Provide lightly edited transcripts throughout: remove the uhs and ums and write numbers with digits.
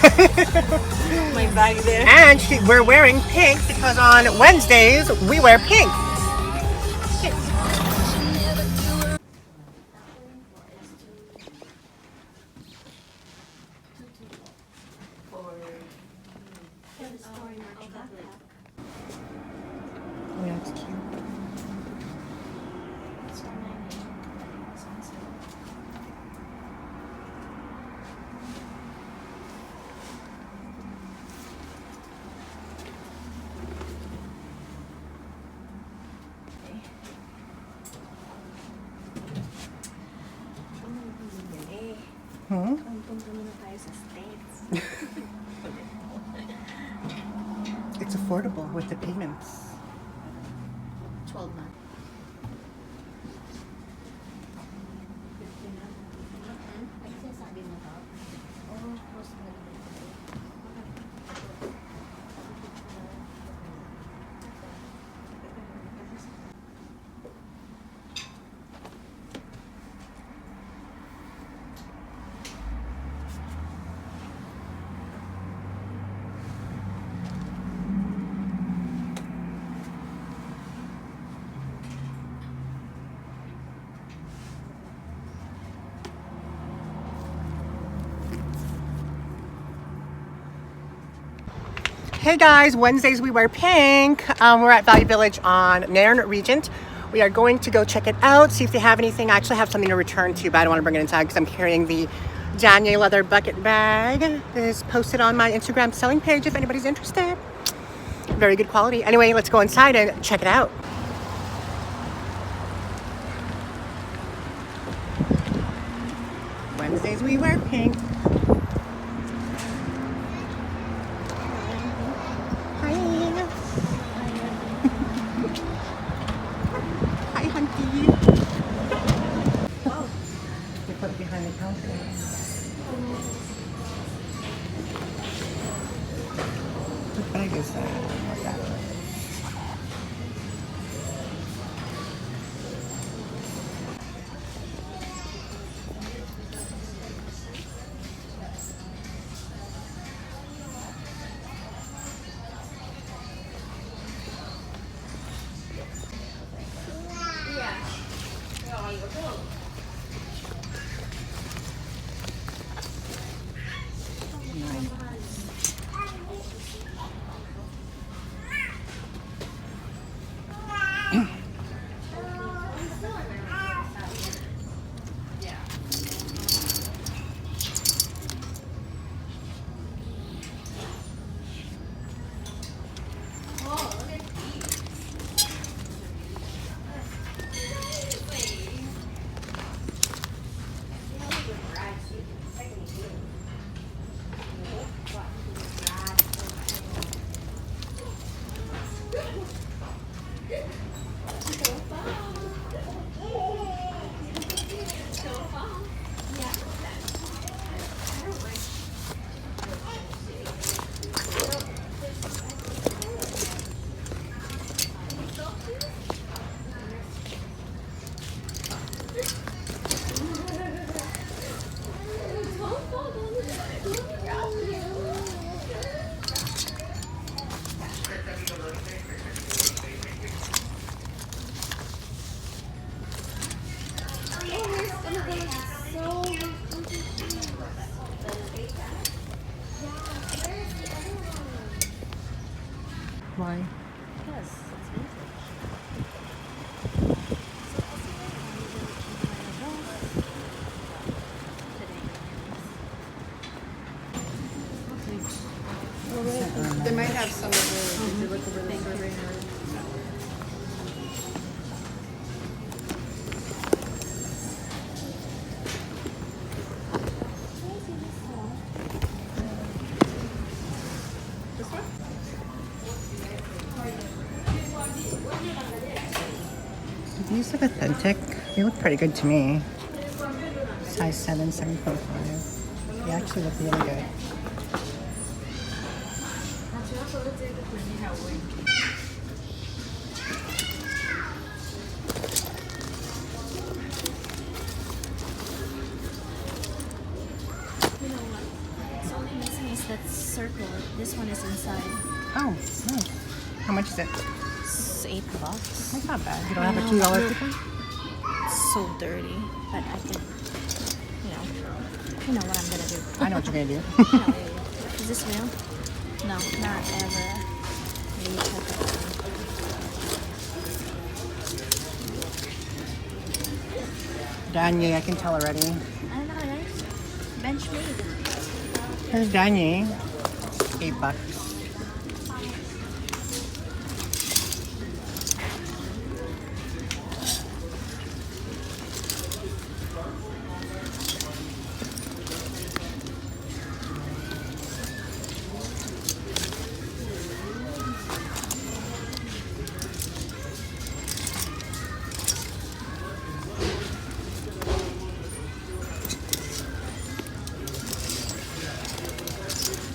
My bag there. And we're wearing pink because on Wednesdays we wear pink. Oh, yeah, it's cute. Hmm? It's affordable with the payments. 12 months. Hey guys, Wednesdays we wear pink. We're at Value Village on Nairn Regent. We are going to go check it out, see if they have anything. I actually have something to return to, but I don't want to bring it inside because I'm carrying the Danier leather bucket bag. It is posted on my Instagram selling page if anybody's interested. Very good quality. Anyway, let's go inside and check it out. Wednesdays we wear pink. Put it behind the counter. What bag is that? What that is? Why? Yes, it's vintage. They might have some of the, if you look over the survey. This one? These look authentic. They look pretty good to me. Size 7, 7.5. They actually look really good. It's only missing is the circle. This one is inside. Oh, nice. How much is it? It's $8. That's not bad. You don't I have a know, $2 but coupon? It's so dirty, but I can, you know what I'm gonna do. I know what you're gonna do. Is this real? No, not ever. Maybe check it out. Danye, I can tell already. I don't know, right? Bench made. Here's Danye. $8.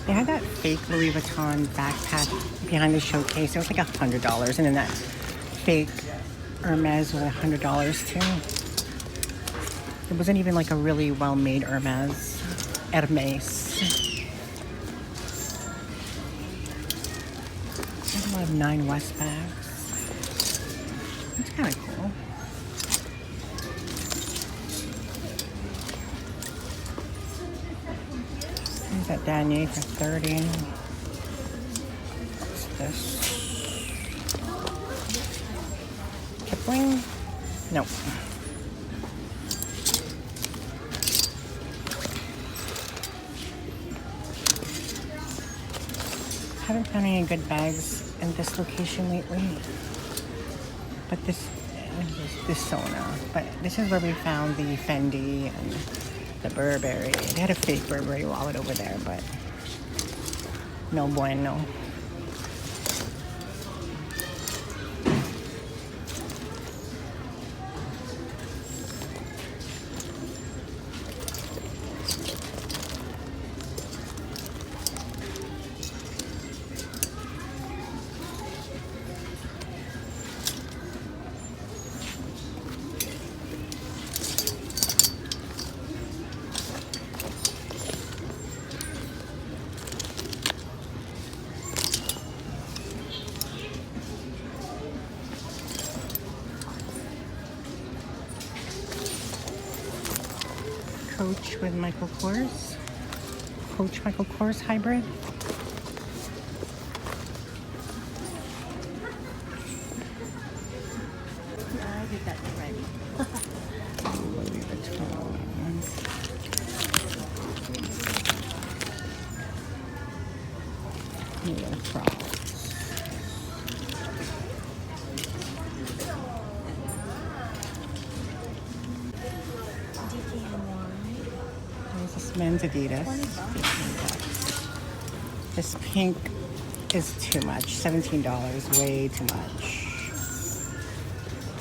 They had that fake Louis Vuitton backpack behind the showcase. It was like $100, and then that fake Hermes was $100 too. It wasn't even like a really well-made Hermes. Hermes. There's a lot of 9 West bags. It's kind of cool. There's that Danye for $30. What's this? Kipling? Nope. Haven't found any good bags in this location lately. But this Sona. But this is where we found the Fendi and the Burberry. They had a fake Burberry wallet over there, but no bueno. Coach with Michael Kors. Coach Michael Kors hybrid. I'll get that ready. Louis Vuitton. Little Crocs. There's this men's Adidas. $15. This pink is too much. $17, way too much.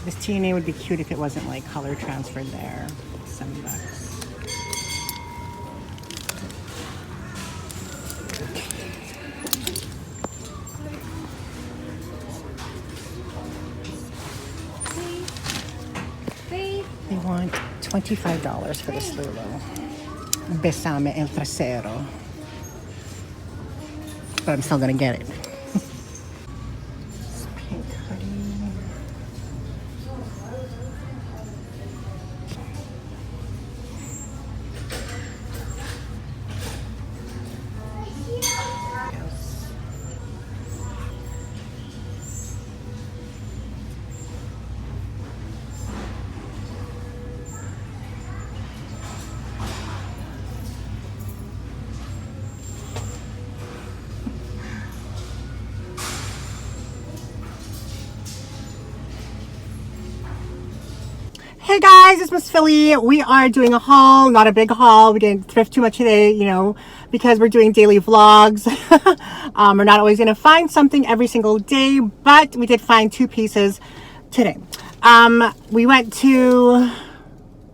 This TNA would be cute if it wasn't like color transferred there. $7. They want $25 for this Lulu. Besame el trasero. But I'm still gonna get it. This pink hoodie. Yes. Hey guys, it's Miss Philly. We are doing a haul, not a big haul. We didn't thrift too much today, you know, because we're doing daily vlogs. We're not always going to find something every single day, but we did find 2 pieces today. We went to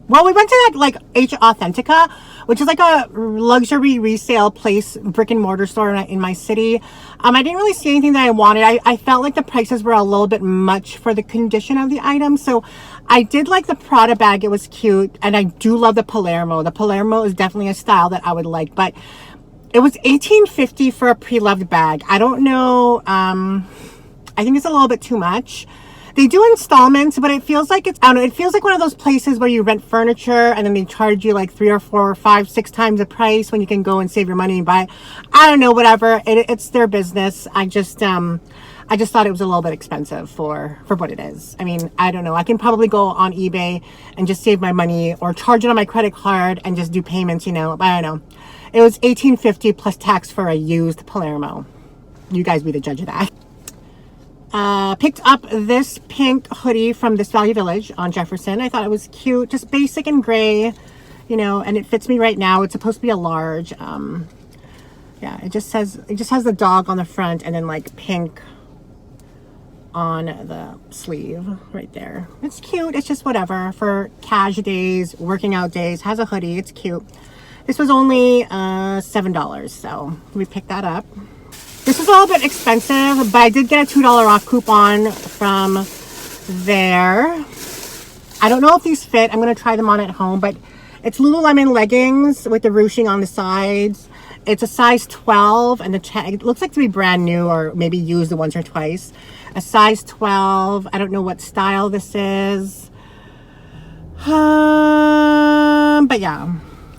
that like H Authentica, which is like a luxury resale place, brick and mortar store in my city. I didn't really see anything that I wanted. I felt like the prices were a little bit much for the condition of the item. So I did like the Prada bag. It was cute. And I do love the Palermo. The Palermo is definitely a style that I would like. But It was $18.50 for a pre-loved bag. I don't know. I think it's a little bit too much. They do installments, but it feels like it's, I don't know, it feels like one of those places where you rent furniture and then they charge you like 3 or 4 or 5, 6 times the price when you can go and save your money and buy it. I don't know, whatever. It's their business. I just thought it was a little bit expensive for what it is. I mean, I don't know. I can probably go on eBay and just save my money or charge it on my credit card and just do payments, you know. I don't know. It was $18.50 plus tax for a used Palermo. You guys be the judge of that. Picked up this pink hoodie from this Value Village on Jefferson. I thought it was cute, just basic and gray, you know, and it fits me right now. It's supposed to be a large. Yeah, it just has the dog on the front and then like pink on the sleeve right there. It's cute. It's just whatever for cash days, working out days. Has a hoodie. It's cute. This was only $7, so we picked that up. This is a little bit expensive, but I did get a $2 off coupon from there. I don't know if these fit. I'm going to try them on at home, but it's Lululemon leggings with the ruching on the sides. It's a size 12, and it looks like to be brand new or maybe used once or twice. A size 12. I don't know what style this is. But yeah,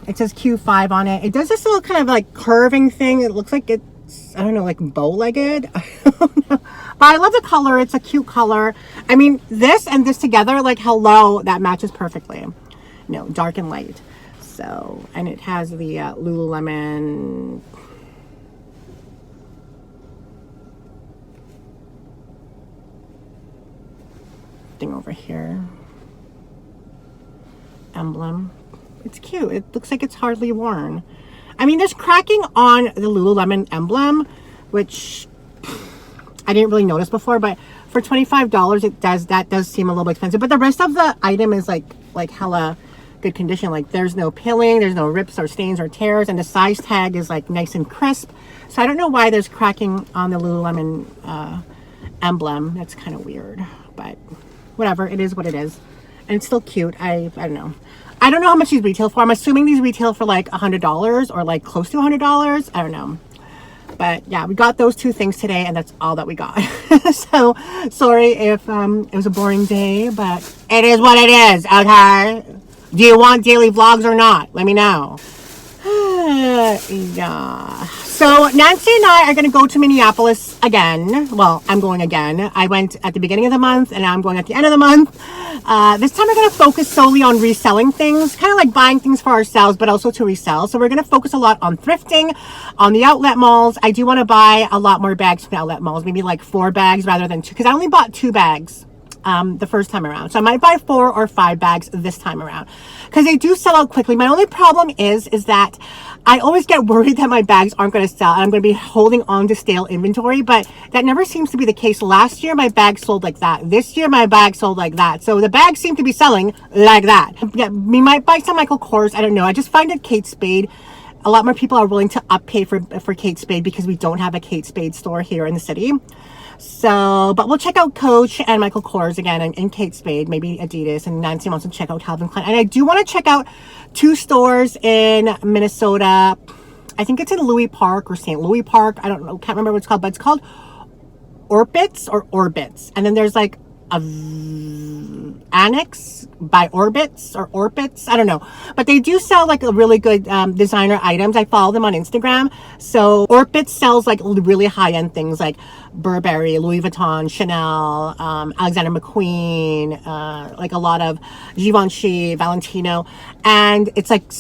it says Q5 on it. It does this little kind of like curving thing. It looks like it's, I don't know, like bow-legged. I don't know. But I love the color. It's a cute color. I mean, this and this together, like, hello, that matches perfectly. No, dark and light. So, and it has the Lululemon thing over here. Emblem. It's cute. It looks like it's hardly worn. I mean, there's cracking on the Lululemon emblem, which I didn't really notice before, but for $25, that does seem a little bit expensive. But the rest of the item is like hella good condition. Like there's no pilling, there's no rips or stains or tears, and the size tag is like nice and crisp. So I don't know why there's cracking on the Lululemon emblem. That's kind of weird, but whatever. It is what it is, and it's still cute. I don't know. I don't know how much these retail for. I'm assuming these retail for like $100 or like close to $100. I don't know. But yeah, we got those 2 things today, and that's all that we got. So sorry if it was a boring day, but it is what it is, okay? Do you want daily vlogs or not? Let me know. Yeah. So Nancy and I are going to go to Minneapolis again. Well, I'm going again. I went at the beginning of the month, and now I'm going at the end of the month. This time we're going to focus solely on reselling things, kind of like buying things for ourselves, but also to resell. So we're going to focus a lot on thrifting, on the outlet malls. I do want to buy a lot more bags from the outlet malls, maybe like 4 bags rather than 2, because I only bought 2 bags the first time around. So I might buy 4 or 5 bags this time around, because they do sell out quickly. My only problem is that I always get worried that my bags aren't going to sell and I'm going to be holding on to stale inventory, but that never seems to be the case. Last year, my bag sold like that. This year, my bag sold like that. So the bags seem to be selling like that. Yeah, we might buy some Michael Kors. I don't know. I just find at Kate Spade, a lot more people are willing to pay for Kate Spade because we don't have a Kate Spade store here in the city. So, but we'll check out Coach and Michael Kors again, and Kate Spade, maybe Adidas, and Nancy wants to check out Calvin Klein. And I do want to check out 2 stores in Minnesota. I think it's in Louis Park or St. Louis Park. I don't know, can't remember what it's called, but it's called Orbits or Orbits. And then there's like a Annex by Orbits or Orbits. I don't know, but they do sell like a really good designer items. I follow them on Instagram. So Orbits sells like really high-end things like Burberry, Louis Vuitton, Chanel, Alexander McQueen, like a lot of Givenchy, Valentino, and it's like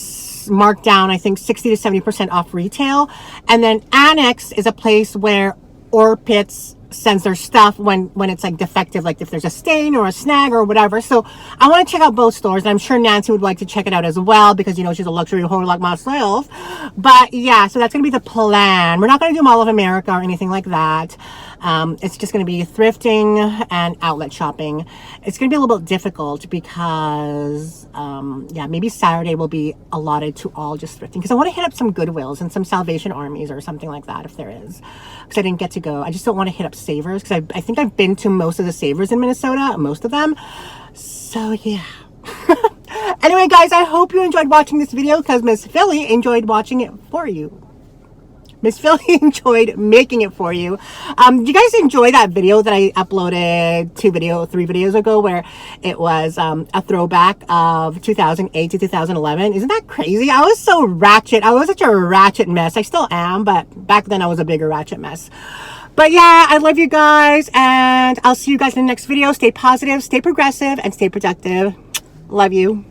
marked down, I think 60 to 70% off retail. And then Annex is a place where Orbits sends their stuff when it's like defective, like if there's a stain or a snag or whatever. So I want to check out both stores, and I'm sure Nancy would like to check it out as well, because you know she's a luxury whore like myself. But yeah, so that's gonna be the plan. We're not gonna do Mall of America or anything like that. It's just gonna be thrifting and outlet shopping. It's gonna be a little bit difficult because yeah, maybe Saturday will be allotted to all just thrifting, because I want to hit up some Goodwills and some Salvation Armies or something like that if there is, because I didn't get to go. I just don't want to hit up Savers, because I think I've been to most of the Savers in Minnesota, most of them. So yeah. Anyway, guys, I hope you enjoyed watching this video, because Miss Philly enjoyed watching it for you. Miss Philly enjoyed making it for you. Do you guys enjoy that video that I uploaded 3 videos ago where it was a throwback of 2008 to 2011? Isn't that crazy? I was so ratchet. I was such a ratchet mess. I still am, but back then I was a bigger ratchet mess. But yeah, I love you guys, and I'll see you guys in the next video. Stay positive, stay progressive, and stay productive. Love you.